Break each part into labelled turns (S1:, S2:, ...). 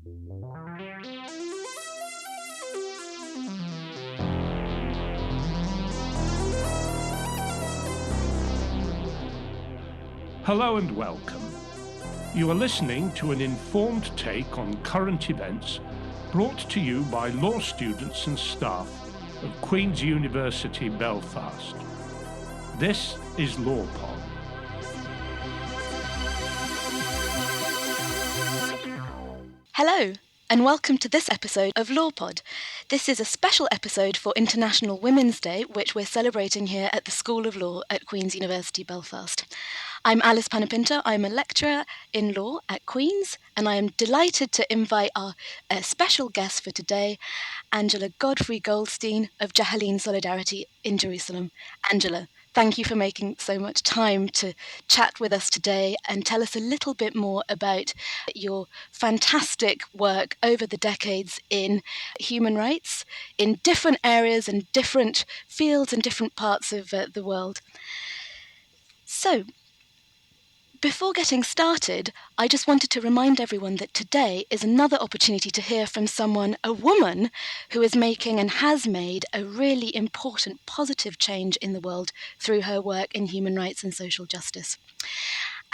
S1: Hello and welcome. You are listening to an informed take on current events brought to you by law students and staff of Queen's University Belfast. This is LawPod.
S2: Hello, and welcome to this episode of LawPod. This is a special episode for International Women's Day, which we're celebrating here at the School of Law at Queen's University Belfast. I'm Alice Panepinto. I'm a lecturer in law at Queen's, and I am delighted to invite our special guest for today, Angela Godfrey-Goldstein of Jahalin Solidarity in Jerusalem. Angela, thank you for making so much time to chat with us today and tell us a little bit more about your fantastic work over the decades in human rights in different areas and different fields and different parts of the world. So, before getting started, I just wanted to remind everyone that today is another opportunity to hear from someone, a woman, who is making and has made a really important positive change in the world through her work in human rights and social justice.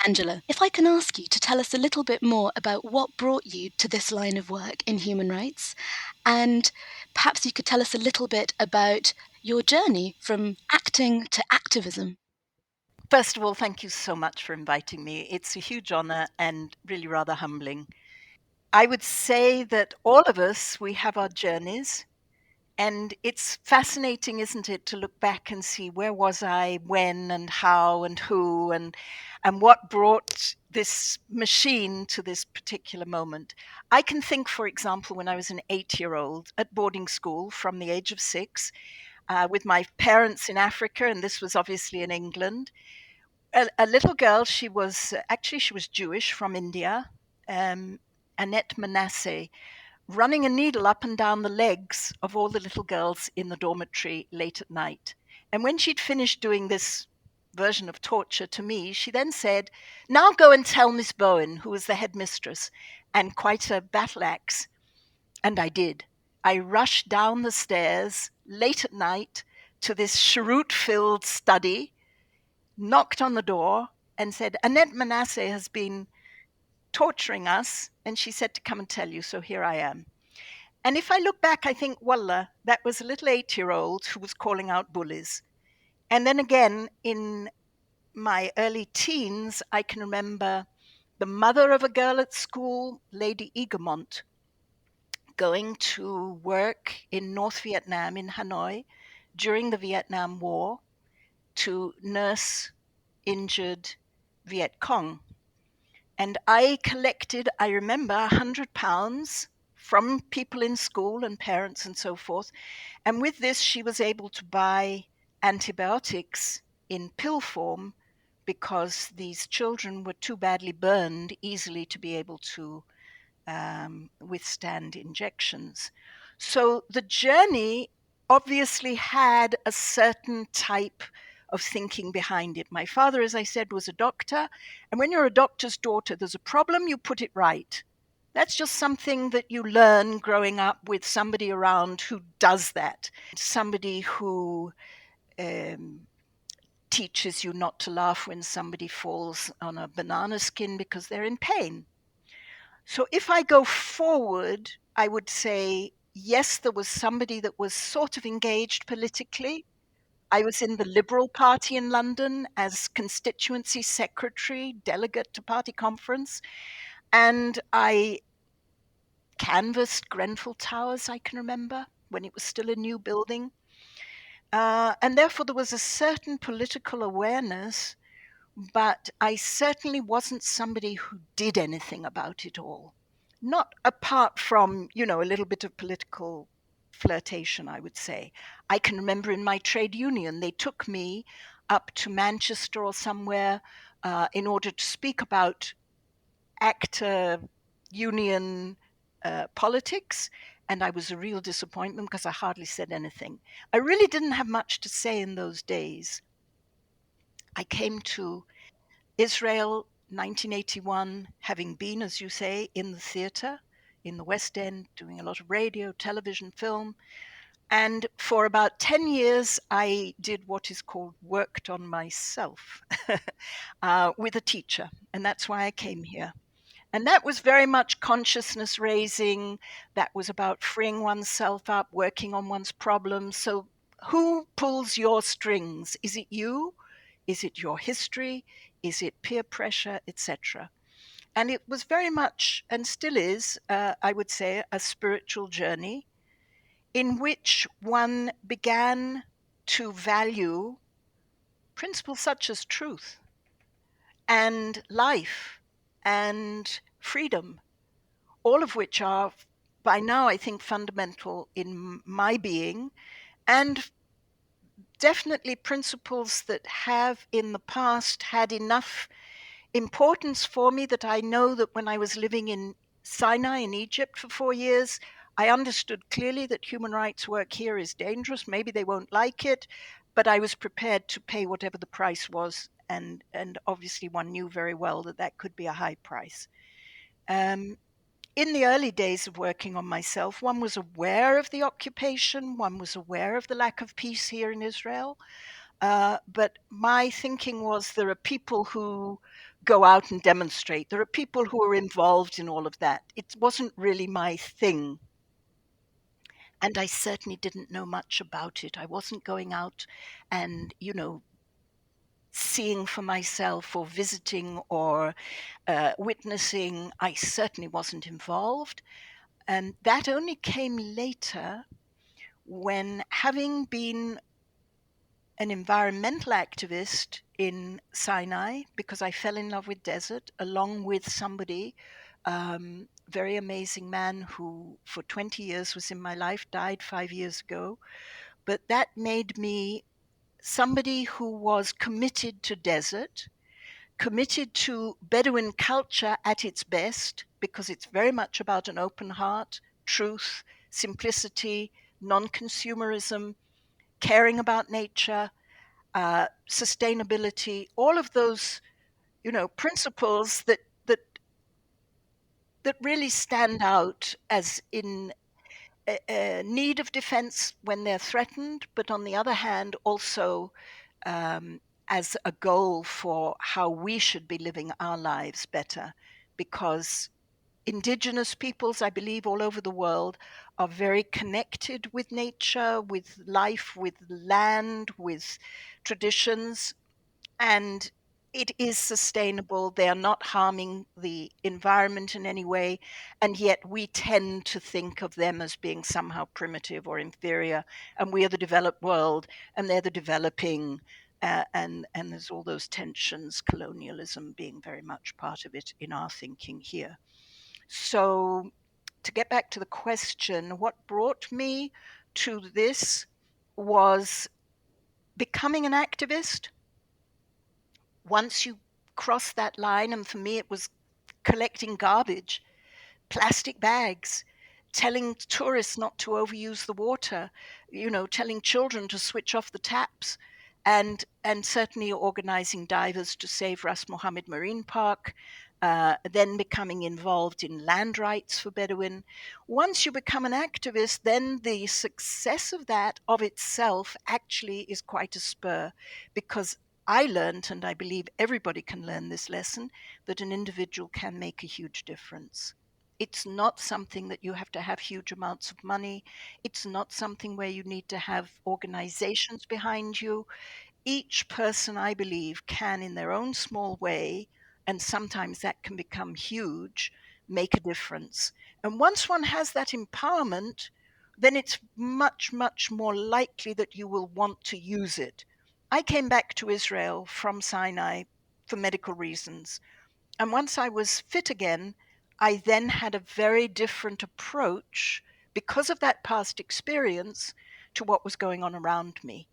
S2: Angela, if I can ask you to tell us a little bit more about what brought you to this line of work in human rights, and perhaps you could tell us a little bit about your journey from acting to activism.
S3: First of all, thank you so much for inviting me. It's a huge honor and really rather humbling. I would say that all of us, we have our journeys, and it's fascinating, isn't it, to look back and see where was I, when and how and who and what brought this machine to this particular moment. I can think, for example, when I was an 8-year-old at boarding school from the age of 6, with my parents in Africa, and this was obviously in England. A little girl, she was Jewish from India, Annette Manasseh, running a needle up and down the legs of all the little girls in the dormitory late at night. And when she'd finished doing this version of torture to me, she then said, "Now go and tell Miss Bowen," who was the headmistress, and quite a battle axe. And I did. I rushed down the stairs late at night to this cheroot-filled study, knocked on the door and said, "Annette Manasseh has been torturing us, and she said to come and tell you, so here I am." And if I look back, I think, wallah, that was a little 8-year-old who was calling out bullies. And then again, in my early teens, I can remember the mother of a girl at school, Lady Egremont, going to work in North Vietnam, in Hanoi, during the Vietnam War, to nurse injured Viet Cong. And I collected, I remember, £100 from people in school and parents and so forth. And with this, she was able to buy antibiotics in pill form because these children were too badly burned easily to be able to withstand injections. So the journey obviously had a certain type of thinking behind it. My father, as I said, was a doctor. And when you're a doctor's daughter, there's a problem, you put it right. That's just something that you learn growing up with somebody around who does that. Somebody who teaches you not to laugh when somebody falls on a banana skin because they're in pain. So if I go forward, I would say, yes, there was somebody that was sort of engaged politically. I was in the Liberal Party in London as constituency secretary, delegate to party conference, and I canvassed Grenfell Towers, I can remember, when it was still a new building. And therefore there was a certain political awareness, but I certainly wasn't somebody who did anything about it all. Not apart from, a little bit of political flirtation, I would say. I can remember in my trade union, they took me up to Manchester or somewhere in order to speak about actor union politics. And I was a real disappointment because I hardly said anything. I really didn't have much to say in those days. I came to Israel 1981, having been, as you say, in the theater, in the West End, doing a lot of radio, television, film. And for about 10 years, I did what is called worked on myself with a teacher. And that's why I came here. And that was very much consciousness raising. That was about freeing oneself up, working on one's problems. So who pulls your strings? Is it you? Is it your history? Is it peer pressure, etc.? And it was very much, and still is, I would say, a spiritual journey in which one began to value principles such as truth and life and freedom, all of which are by now, I think, fundamental in my being, and definitely principles that have in the past had enough importance for me that I know that when I was living in Sinai in Egypt for 4 years, I understood clearly that human rights work here is dangerous. Maybe they won't like it, but I was prepared to pay whatever the price was. And obviously one knew very well that that could be a high price. In the early days of working on myself, one was aware of the occupation, one was aware of the lack of peace here in Israel. But my thinking was there are people who go out and demonstrate. There are people who are involved in all of that. It wasn't really my thing. And I certainly didn't know much about it. I wasn't going out and, seeing for myself or visiting or witnessing. I certainly wasn't involved. And that only came later when, having been an environmental activist in Sinai, because I fell in love with desert, along with somebody, very amazing man who for 20 years was in my life, died 5 years ago. But that made me somebody who was committed to desert, committed to Bedouin culture at its best, because it's very much about an open heart, truth, simplicity, non-consumerism, caring about nature, sustainability, all of those, principles that really stand out as in need of defense when they're threatened, but on the other hand, also as a goal for how we should be living our lives better, because indigenous peoples, I believe, all over the world are very connected with nature, with life, with land, with traditions, and it is sustainable. They are not harming the environment in any way, and yet we tend to think of them as being somehow primitive or inferior, and we are the developed world, and they're the developing, and there's all those tensions, colonialism being very much part of it in our thinking here. So, to get back to the question, what brought me to this was becoming an activist. Once you cross that line, and for me it was collecting garbage, plastic bags, telling tourists not to overuse the water, telling children to switch off the taps, and certainly organizing divers to save Ras Mohammed Marine Park, then becoming involved in land rights for Bedouin. Once you become an activist, then the success of that of itself actually is quite a spur, because I learned, and I believe everybody can learn this lesson, that an individual can make a huge difference. It's not something that you have to have huge amounts of money. It's not something where you need to have organizations behind you. Each person, I believe, can, in their own small way, and sometimes that can become huge, make a difference. And once one has that empowerment, then it's much, much more likely that you will want to use it. I came back to Israel from Sinai for medical reasons. And once I was fit again, I then had a very different approach, because of that past experience, to what was going on around me.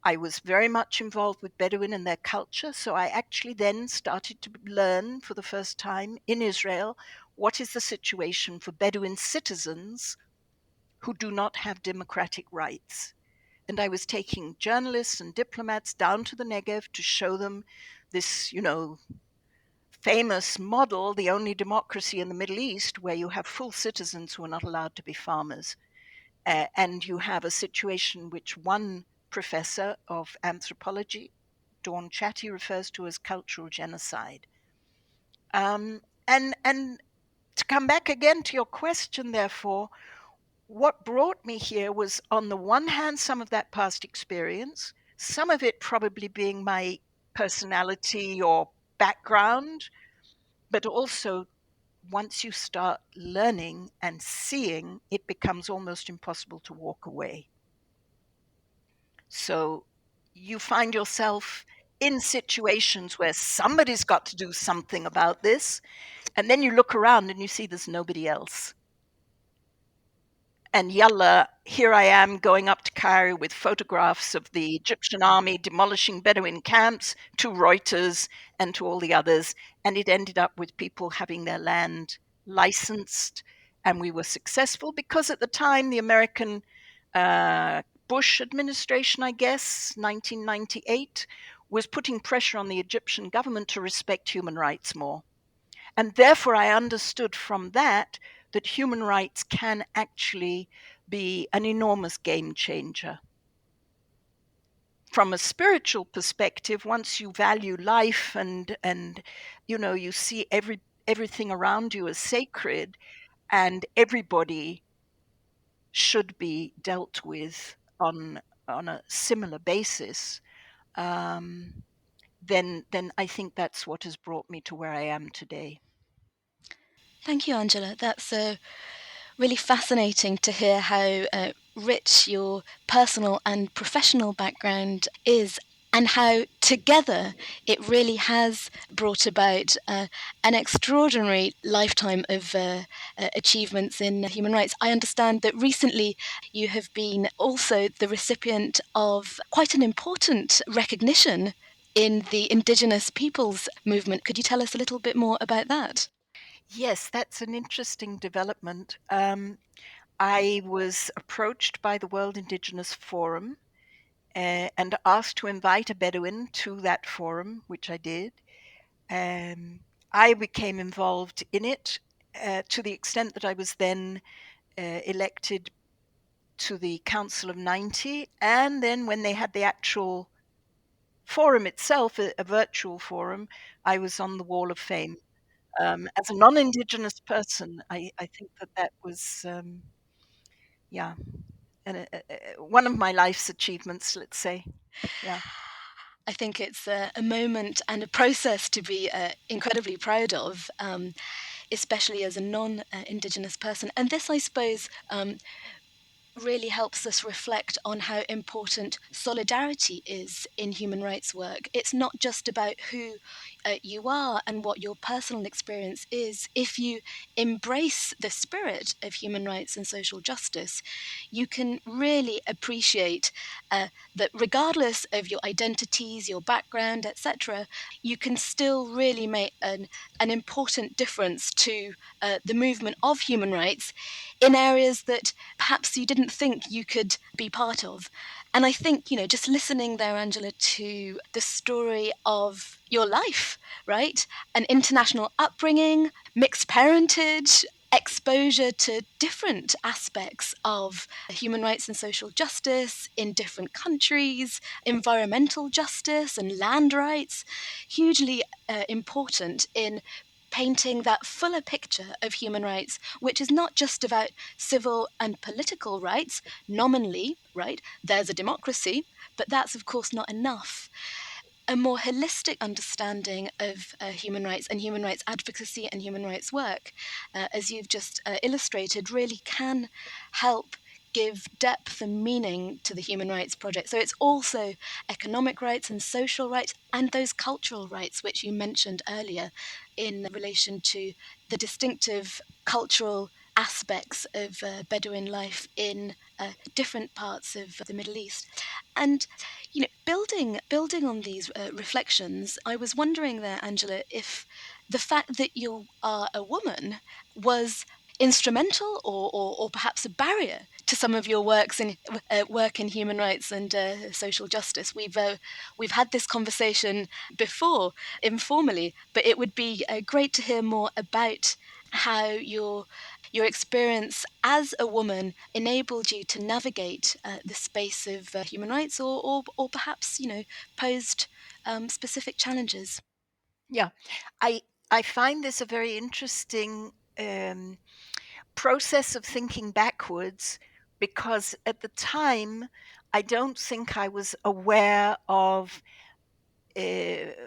S3: I was very much involved with Bedouin and their culture, so I actually then started to learn for the first time in Israel what is the situation for Bedouin citizens who do not have democratic rights. And I was taking journalists and diplomats down to the Negev to show them this, famous model, the only democracy in the Middle East where you have full citizens who are not allowed to be farmers. And you have a situation which one professor of anthropology, Dawn Chatty, refers to as cultural genocide. And to come back again to your question, therefore, what brought me here was, on the one hand, some of that past experience, some of it probably being my personality or background, but also once you start learning and seeing, it becomes almost impossible to walk away. So you find yourself in situations where somebody's got to do something about this, and then you look around and you see there's nobody else. And yalla, here I am going up to Cairo with photographs of the Egyptian army demolishing Bedouin camps to Reuters and to all the others. And it ended up with people having their land licensed. And we were successful because at the time, the American Bush administration, I guess, 1998, was putting pressure on the Egyptian government to respect human rights more. And therefore, I understood from that human rights can actually be an enormous game changer. From a spiritual perspective, once you value life and you see everything around you as sacred, and everybody should be dealt with on a similar basis, then I think that's what has brought me to where I am today.
S2: Thank you, Angela. That's really fascinating to hear how rich your personal and professional background is, and how together it really has brought about an extraordinary lifetime of achievements in human rights. I understand that recently you have been also the recipient of quite an important recognition in the Indigenous peoples movement. Could you tell us a little bit more about that?
S3: Yes, that's an interesting development. I was approached by the World Indigenous Forum and asked to invite a Bedouin to that forum, which I did. I became involved in it to the extent that I was then elected to the Council of 90. And then when they had the actual forum itself, a virtual forum, I was on the Wall of Fame. As a non-Indigenous person, I think that was, one of my life's achievements, let's say. Yeah.
S2: I think it's a moment and a process to be incredibly proud of, especially as a non-Indigenous person. And this, I suppose, really helps us reflect on how important solidarity is in human rights work. It's not just about who you are and what your personal experience is. If you embrace the spirit of human rights and social justice, you can really appreciate that regardless of your identities, your background, etc., you can still really make an important difference to the movement of human rights in areas that perhaps you didn't think you could be part of. And I think, just listening there, Angela, to the story of your life, right? An international upbringing, mixed parentage, exposure to different aspects of human rights and social justice in different countries, environmental justice and land rights, hugely important in painting that fuller picture of human rights, which is not just about civil and political rights, nominally, right? There's a democracy, but that's of course not enough. A more holistic understanding of human rights and human rights advocacy and human rights work, as you've just illustrated, really can help give depth and meaning to the human rights project. So it's also economic rights and social rights and those cultural rights which you mentioned earlier in relation to the distinctive cultural aspects of Bedouin life in different parts of the Middle East. And building on these reflections, I was wondering there, Angela, if the fact that you are a woman was instrumental or perhaps a barrier to some of your work in human rights and social justice? We've had this conversation before informally, but it would be great to hear more about how your experience as a woman enabled you to navigate the space of human rights, or perhaps posed specific challenges.
S3: Yeah, I find this a very interesting process of thinking backwards, because at the time I don't think I was aware of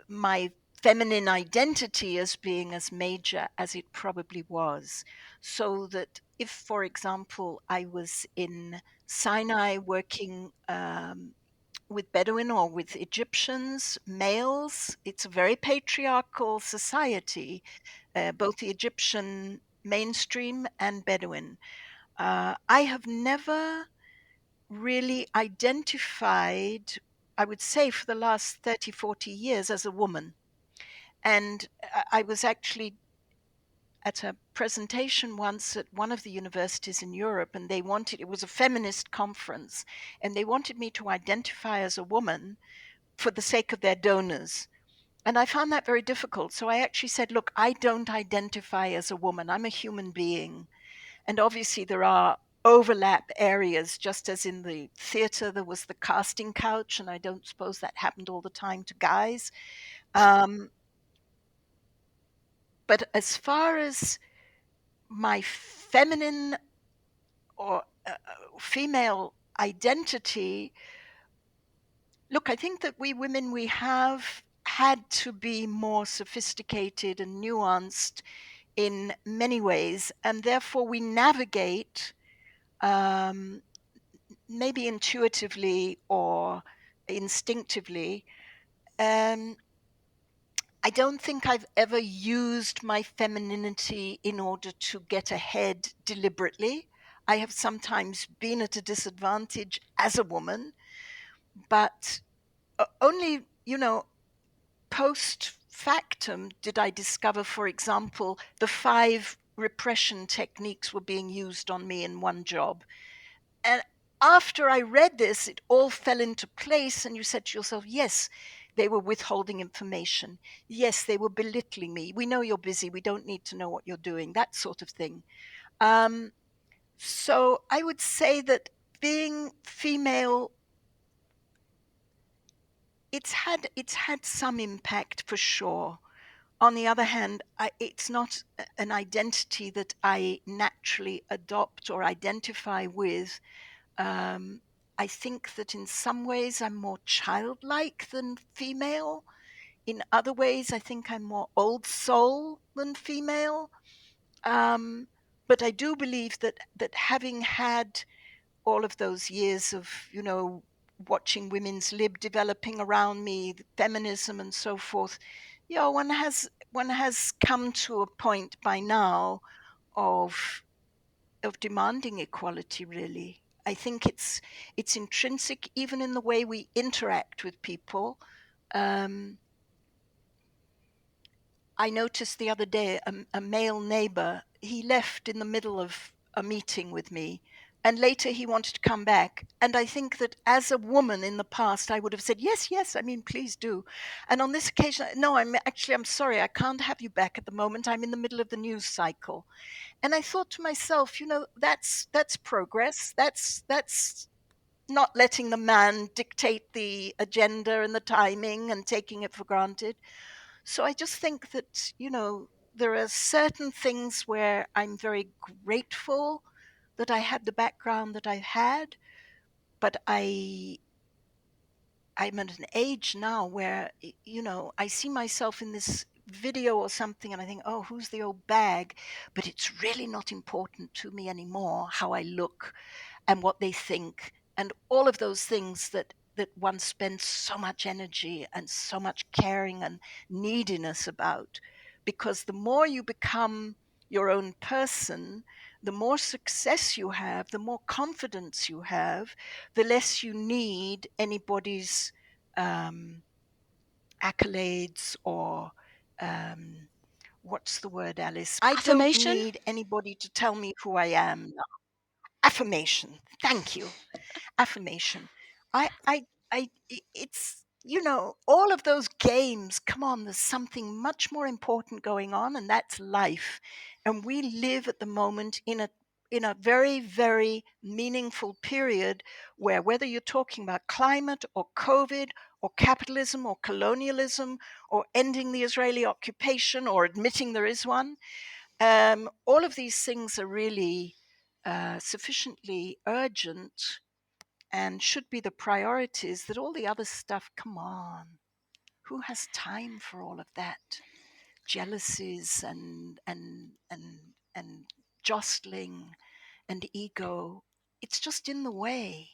S3: my feminine identity as being as major as it probably was. So that if, for example, I was in Sinai working with Bedouin or with Egyptians, males, it's a very patriarchal society, both the Egyptian mainstream and Bedouin. I have never really identified, I would say, for the last 30, 40 years as a woman. And I was actually at a presentation once at one of the universities in Europe, and it was a feminist conference, and they wanted me to identify as a woman for the sake of their donors. And I found that very difficult. So I actually said, look, I don't identify as a woman. I'm a human being. And obviously there are overlap areas, just as in the theater there was the casting couch, and I don't suppose that happened all the time to guys. But as far as my feminine or female identity, look, I think that we women, we have had to be more sophisticated and nuanced in many ways, and therefore we navigate maybe intuitively or instinctively. I don't think I've ever used my femininity in order to get ahead deliberately. I have sometimes been at a disadvantage as a woman, but only, post factum did I discover, for example, the 5 repression techniques were being used on me in one job. And after I read this, it all fell into place, and you said to yourself, yes, they were withholding information. Yes, they were belittling me. We know you're busy. We don't need to know what you're doing, that sort of thing. So I would say that being female, it's had some impact for sure. On the other hand, it's not an identity that I naturally adopt or identify with. I think that in some ways I'm more childlike than female. In other ways, I think I'm more old soul than female. But I do believe that having had all of those years of, watching women's lib developing around me, feminism and so forth, one has come to a point by now of demanding equality, really. I think it's intrinsic even in the way we interact with people. I noticed the other day a male neighbor, he left in the middle of a meeting with me, and later he wanted to come back. And I think that as a woman in the past, I would have said, yes, please do. And on this occasion, no, I'm sorry, I can't have you back at the moment. I'm in the middle of the news cycle. And I thought to myself, that's progress. That's not letting the man dictate the agenda and the timing and taking it for granted. So I just think that, there are certain things where I'm very grateful that I had the background that I had, but I'm at an age now where, I see myself in this video or something and I think, oh, who's the old bag? But it's really not important to me anymore how I look and what they think and all of those things that one spends so much energy and so much caring and neediness about. Because the more you become your own person, the more success you have, the more confidence you have, the less you need anybody's accolades or what's the word, Alice? I don't
S2: Affirmation?
S3: need anybody to tell me who I am. Affirmation. Thank you. Affirmation. It's, all of those games, come on, there's something much more important going on, and that's life. And we live at the moment in a very, very meaningful period where, whether you're talking about climate or COVID or capitalism or colonialism or ending the Israeli occupation or admitting there is one, all of these things are really sufficiently urgent and should be the priorities, that all the other stuff, come on, who has time for all of that? Jealousies and jostling and ego, it's just in the way.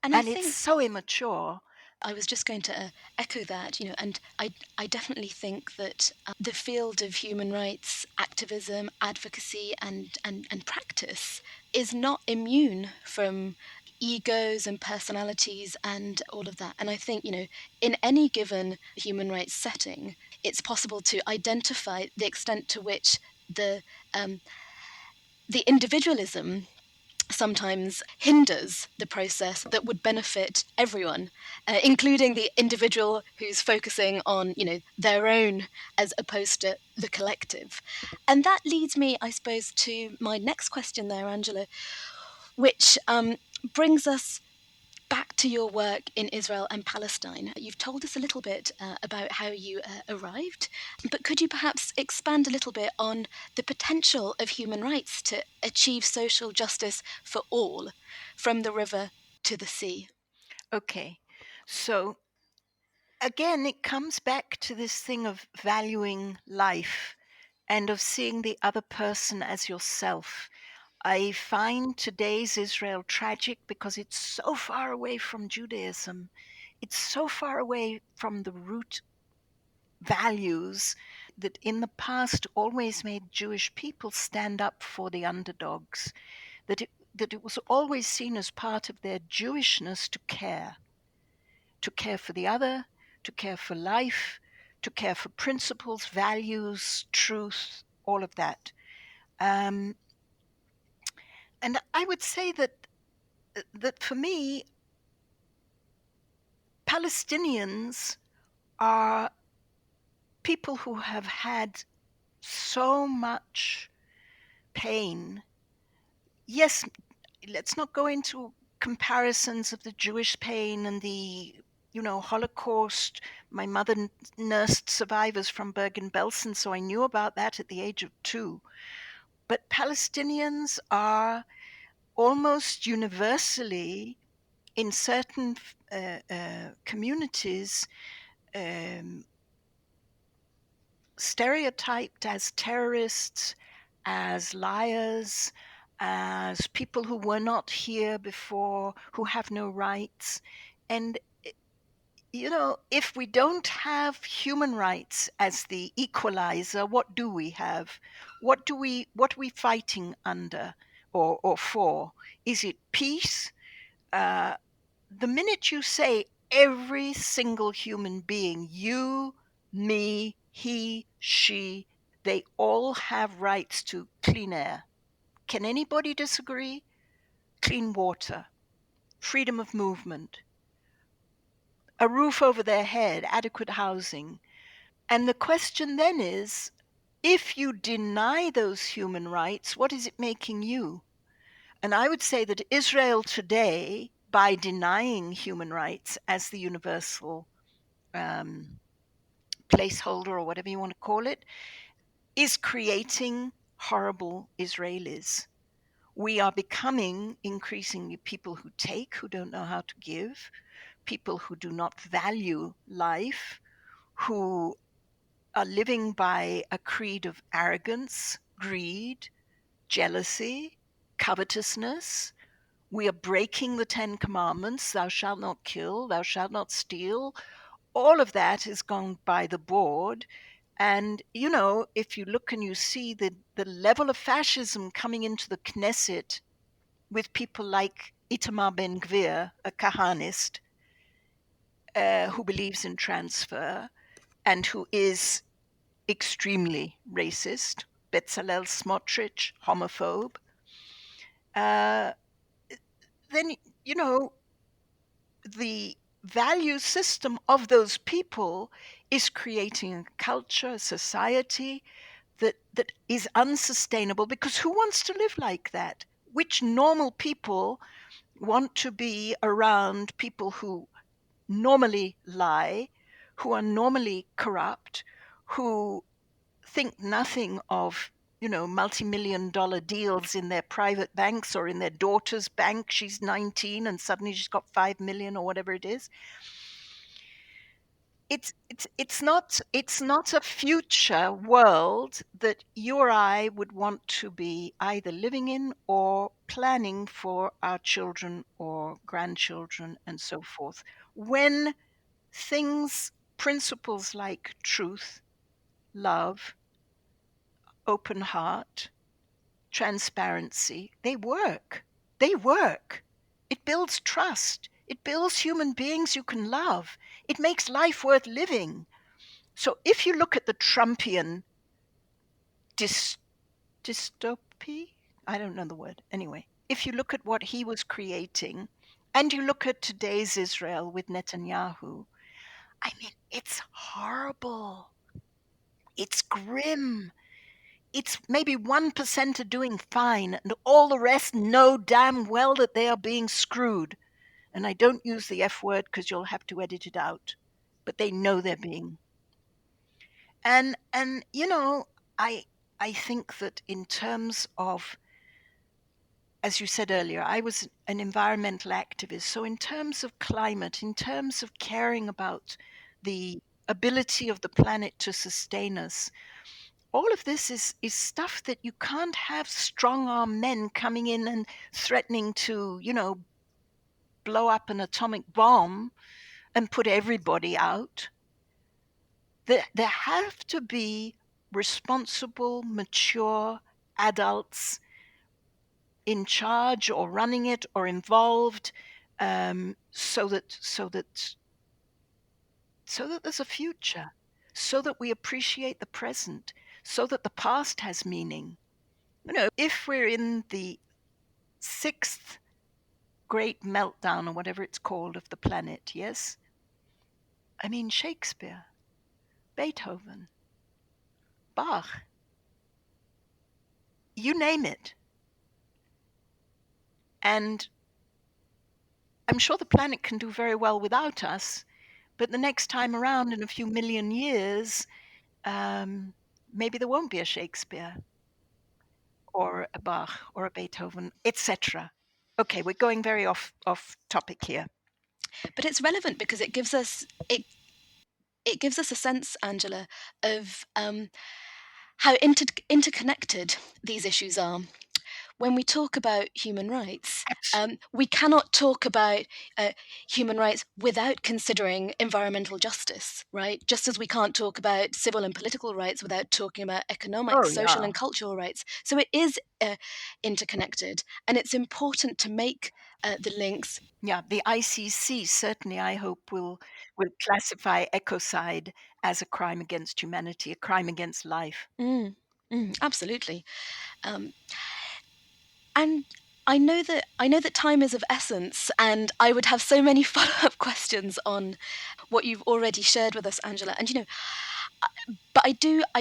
S2: And
S3: And
S2: I
S3: it's
S2: think
S3: so immature.
S2: I was just going to echo that, and I definitely think that the field of human rights activism, advocacy, and practice is not immune from egos and personalities and all of that. And I think, in any given human rights setting, it's possible to identify the extent to which the individualism sometimes hinders the process that would benefit everyone, including the individual who's focusing on, their own as opposed to the collective. And that leads me, I suppose, to my next question there, Angela, which brings us back to your work in Israel and Palestine. You've told us a little bit about how you arrived, but could you perhaps expand a little bit on the potential of human rights to achieve social justice for all, from the river to the sea?
S3: Okay. So again, it comes back to this thing of valuing life and of seeing the other person as yourself. I find today's Israel tragic because it's so far away from Judaism. It's so far away from the root values that in the past always made Jewish people stand up for the underdogs, that it was always seen as part of their Jewishness to care for the other, to care for life, to care for principles, values, truth, all of that. And I would say that for me, Palestinians are people who have had so much pain. Yes, let's not go into comparisons of the Jewish pain and the Holocaust. My mother nursed survivors from Bergen-Belsen, so I knew about that at the age of 2. But Palestinians are almost universally, in certain communities, stereotyped as terrorists, as liars, as people who were not here before, who have no rights. And if we don't have human rights as the equalizer, what do we have? What are we fighting under or for? Is it peace? The minute you say every single human being, you, me, he, she, they all have rights to clean air. Can anybody disagree? Clean water, freedom of movement, a roof over their head, adequate housing. And the question then is, if you deny those human rights, what is it making you? And I would say that Israel today, by denying human rights as the universal placeholder, or whatever you want to call it, is creating horrible Israelis. We are becoming increasingly people who take, who don't know how to give, people who do not value life, who are living by a creed of arrogance, greed, jealousy, covetousness. We are breaking the 10 Commandments, thou shalt not kill, thou shalt not steal. All of that has gone by the board. And, if you look and you see the level of fascism coming into the Knesset with people like Itamar Ben-Gvir, a Kahanist, who believes in transfer and who is extremely racist, Bezalel Smotrich, homophobe, then, the value system of those people is creating a culture, a society that is unsustainable, because who wants to live like that? Which normal people want to be around people who normally lie, who are normally corrupt, who think nothing of multi-million-dollar deals in their private banks or in their daughter's bank? She's 19 and suddenly she's got 5 million or whatever it is. It's not a future world that you or I would want to be either living in or planning for our children or grandchildren and so forth. When principles like truth, love, open heart, transparency, they work. They work. It builds trust. It builds human beings you can love. It makes life worth living. So if you look at the Trumpian dystopy, I don't know the word. Anyway, if you look at what he was creating, and you look at today's Israel with Netanyahu, I mean, it's horrible. It's grim. It's maybe 1% are doing fine, and all the rest know damn well that they are being screwed. And I don't use the F word because you'll have to edit it out. But they know they're being. And I think that in terms of, as you said earlier, I was an environmental activist. So in terms of climate, in terms of caring about the ability of the planet to sustain us, all of this is stuff that you can't have strong-arm men coming in and threatening to, blow up an atomic bomb and put everybody out. There have to be responsible, mature adults in charge or running it or involved, so that there's a future, so that we appreciate the present, so that the past has meaning. If we're in the 6th great meltdown, or whatever it's called, of the planet, yes? I mean, Shakespeare, Beethoven, Bach, you name it. And I'm sure the planet can do very well without us, but the next time around, in a few million years, maybe there won't be a Shakespeare or a Bach or a Beethoven, etc. Okay, we're going very off topic here.
S2: But it's relevant because it gives us a sense, Angela, of how interconnected these issues are. When we talk about human rights, we cannot talk about human rights without considering environmental justice, right? Just as we can't talk about civil and political rights without talking about economic, social and cultural rights. So it is interconnected, and it's important to make the links.
S3: Yeah, the ICC certainly, I hope, will classify ecocide as a crime against humanity, a crime against life.
S2: Absolutely. And I know that time is of essence, and I would have so many follow-up questions on what you've already shared with us, Angela. And but I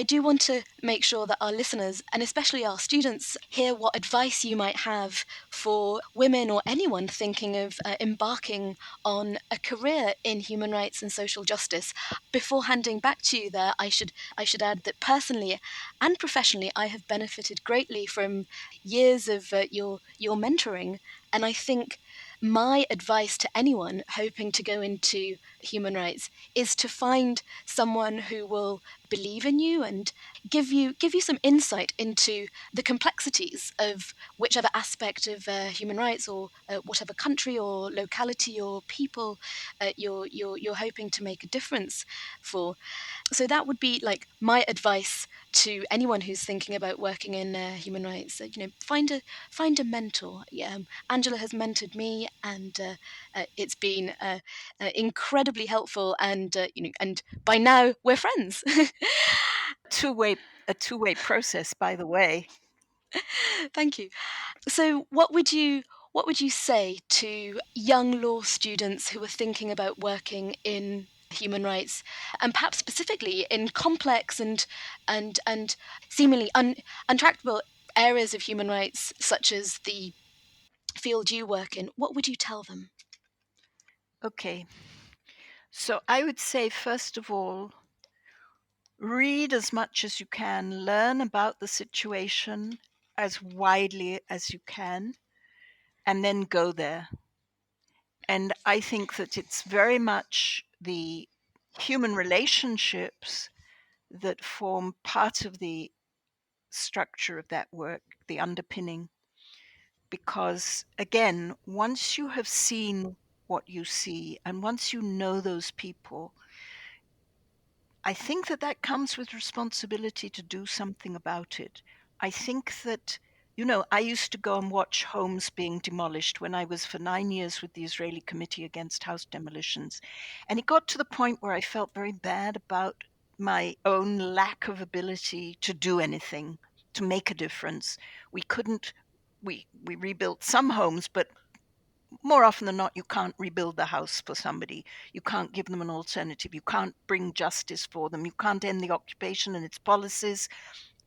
S2: do want to make sure that our listeners, and especially our students, hear what advice you might have for women or anyone thinking of embarking on a career in human rights and social justice. Before handing back to you there, I should add that personally and professionally, I have benefited greatly from years of your mentoring, and I think my advice to anyone hoping to go into human rights is to find someone who will believe in you and give you some insight into the complexities of whichever aspect of human rights, or whatever country or locality or people you're hoping to make a difference for. So that would be like my advice to anyone who's thinking about working in human rights. Find a mentor. Angela has mentored me, and it's been incredibly helpful. And and by now we're friends.
S3: A two-way process, by the way.
S2: Thank you. So what would you say to young law students who are thinking about working in human rights, and perhaps specifically in complex and seemingly untractable areas of human rights, such as the field you work in? What would you tell them?
S3: Okay. So I would say, first of all, read as much as you can, learn about the situation as widely as you can, and then go there. And I think that it's very much the human relationships that form part of the structure of that work, the underpinning. Because again, once you have seen what you see, and once you know those people, I think that that comes with responsibility to do something about it. I think that, I used to go and watch homes being demolished when I was for 9 years with the Israeli Committee Against House Demolitions. And it got to the point where I felt very bad about my own lack of ability to do anything, to make a difference. We couldn't, we rebuilt some homes, but more often than not, you can't rebuild the house for somebody. You can't give them an alternative. You can't bring justice for them. You can't end the occupation and its policies,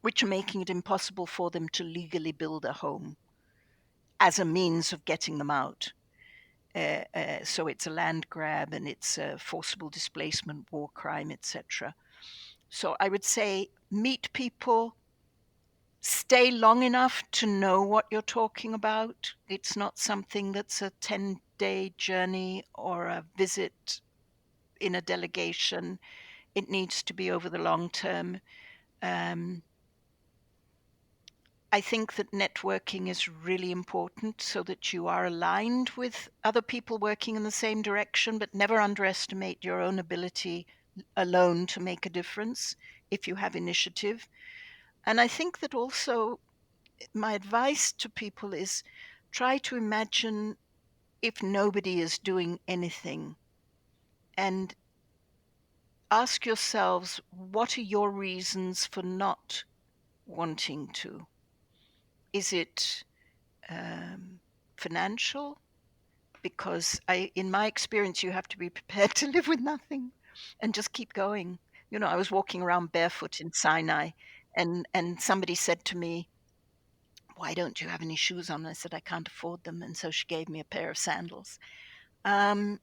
S3: which are making it impossible for them to legally build a home as a means of getting them out. So it's a land grab and it's a forcible displacement, war crime, etc. So I would say meet people, stay long enough to know what you're talking about. It's not something that's a 10-day journey or a visit in a delegation. It needs to be over the long term. I think that networking is really important so that you are aligned with other people working in the same direction, but never underestimate your own ability alone to make a difference if you have initiative. And I think that also my advice to people is try to imagine if nobody is doing anything, and ask yourselves, what are your reasons for not wanting to? Is it financial? Because in my experience, you have to be prepared to live with nothing and just keep going. I was walking around barefoot in Sinai, and somebody said to me, "Why don't you have any shoes on?" I said, "I can't afford them." And so she gave me a pair of sandals. Um,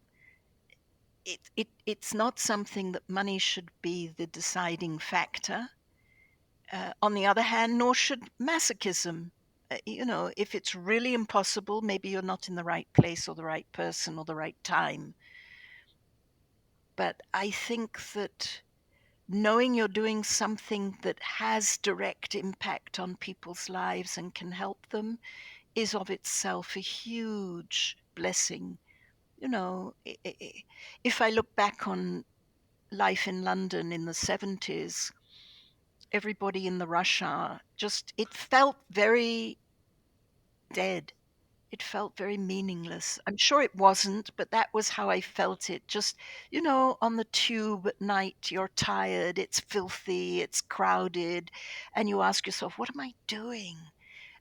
S3: it's not something that money should be the deciding factor. On the other hand, nor should masochism. If it's really impossible, maybe you're not in the right place or the right person or the right time. But I think that knowing you're doing something that has direct impact on people's lives and can help them is of itself a huge blessing. If I look back on life in London in the 70s, everybody in the rush hour it felt very dead. It felt very meaningless. I'm sure it wasn't, but that was how I felt it. Just, on the tube at night, you're tired, it's filthy, it's crowded, and you ask yourself, what am I doing?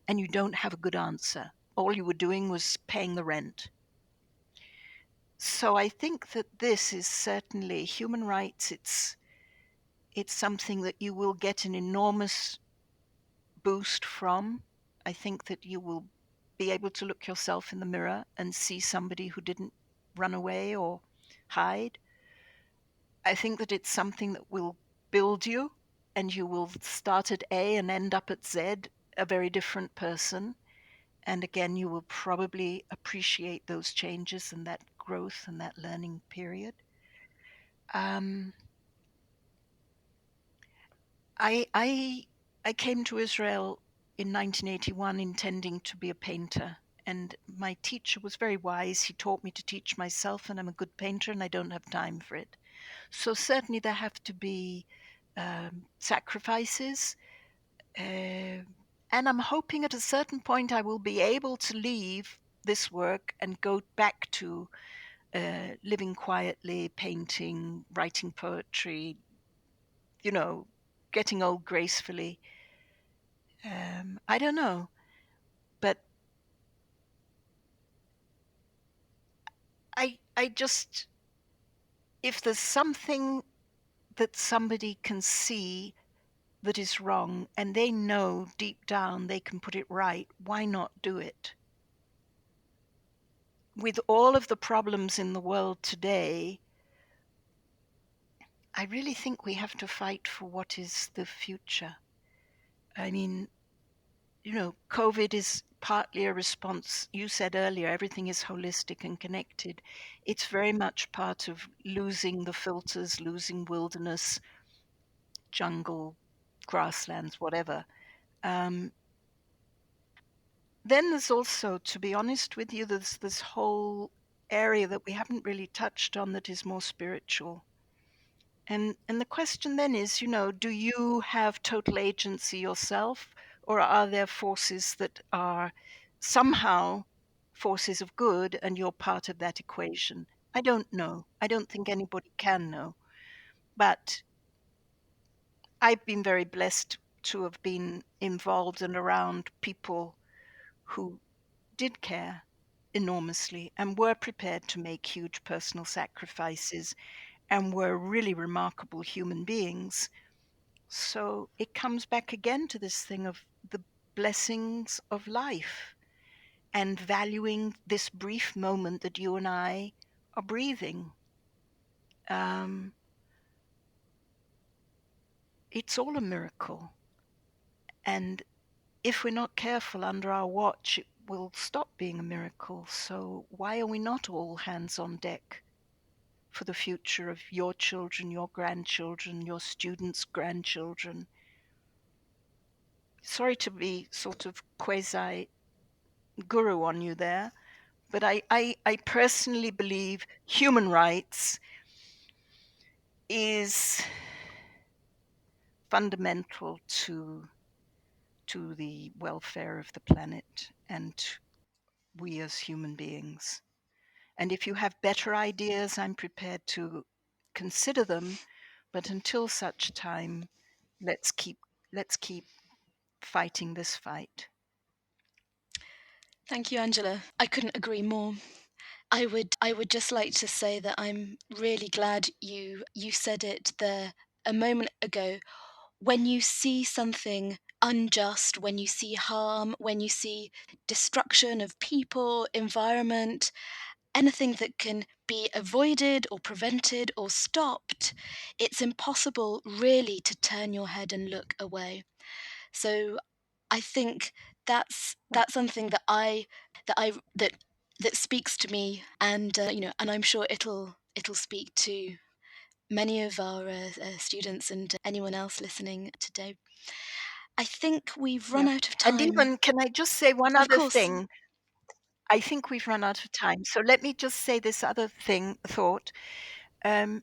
S3: And you don't have a good answer. All you were doing was paying the rent. So I think that this is certainly human rights. It's something that you will get an enormous boost from. I think that you will be able to look yourself in the mirror and see somebody who didn't run away or hide. I think that it's something that will build you, and you will start at A and end up at Z, a very different person. And again, you will probably appreciate those changes and that growth and that learning period. I came to Israel in 1981 intending to be a painter, and my teacher was very wise. He taught me to teach myself, and I'm a good painter, and I don't have time for it. So certainly there have to be sacrifices, and I'm hoping at a certain point I will be able to leave this work and go back to living quietly, painting, writing poetry, getting old gracefully. I don't know, but I just, if there's something that somebody can see that is wrong and they know deep down they can put it right, why not do it? With all of the problems in the world today, I really think we have to fight for what is the future. I mean, COVID is partly a response. You said earlier, everything is holistic and connected. It's very much part of losing the filters, losing wilderness, jungle, grasslands, whatever. Then there's also, to be honest with you, there's this whole area that we haven't really touched on that is more spiritual. And the question then is, do you have total agency yourself, or are there forces that are somehow forces of good and you're part of that equation? I don't know. I don't think anybody can know. But I've been very blessed to have been involved and around people who did care enormously and were prepared to make huge personal sacrifices and were really remarkable human beings. So it comes back again to this thing of the blessings of life and valuing this brief moment that you and I are breathing. It's all a miracle. And if we're not careful under our watch, it will stop being a miracle. So why are we not all hands on deck for the future of your children, your grandchildren, your students' grandchildren? Sorry to be sort of quasi-guru on you there, but I personally believe human rights is fundamental to the welfare of the planet and we as human beings. And if you have better ideas, I'm prepared to consider them. But until such time, let's keep fighting this fight.
S2: Thank you, Angela. I couldn't agree more. I would just like to say that I'm really glad you said it there a moment ago. When you see something unjust, when you see harm, when you see destruction of people, environment, anything that can be avoided or prevented or stopped, it's impossible really to turn your head and look away. So I think that's something that speaks to me, and and I'm sure it'll speak to many of our students and anyone else listening today. I think we've run out of time.
S3: And even, can I just say one
S2: Of
S3: other
S2: course.
S3: thing? I think we've run out of time. So let me just say this other thought, that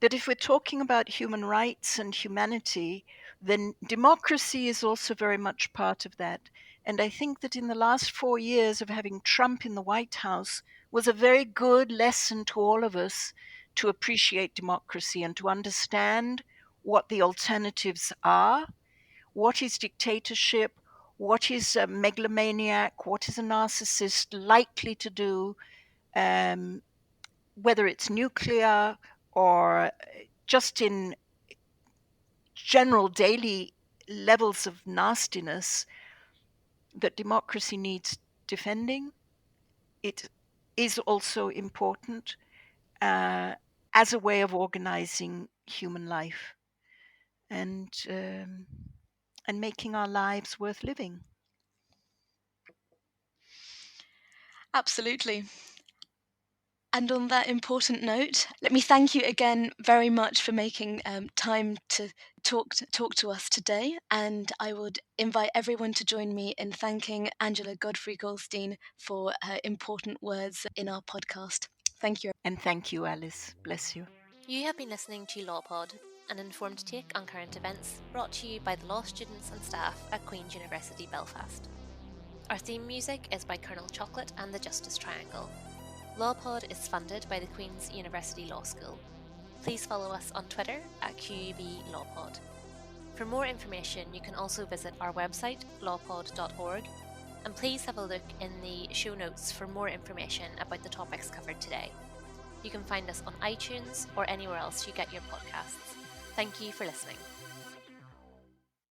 S3: if we're talking about human rights and humanity, then democracy is also very much part of that. And I think that in the last 4 years of having Trump in the White House was a very good lesson to all of us to appreciate democracy and to understand what the alternatives are. What is dictatorship? What is a megalomaniac? What is a narcissist likely to do? Whether it's nuclear or just in general daily levels of nastiness, that democracy needs defending. It is also important as a way of organizing human life and making our lives worth living.
S2: Absolutely. And on that important note, let me thank you again very much for making time to talk to us today. And I would invite everyone to join me in thanking Angela Godfrey-Goldstein for her important words in our podcast. Thank you.
S3: And thank you, Alice. Bless you.
S4: You have been listening to LawPod, an informed take on current events brought to you by the law students and staff at Queen's University Belfast. Our theme music is by Colonel Chocolate and the Justice Triangle. LawPod is funded by the Queen's University Law School. Please follow us on Twitter at QUB LawPod. For more information, you can also visit our website, lawpod.org, and please have a look in the show notes for more information about the topics covered today. You can find us on iTunes or anywhere else you get your podcasts. Thank you for listening.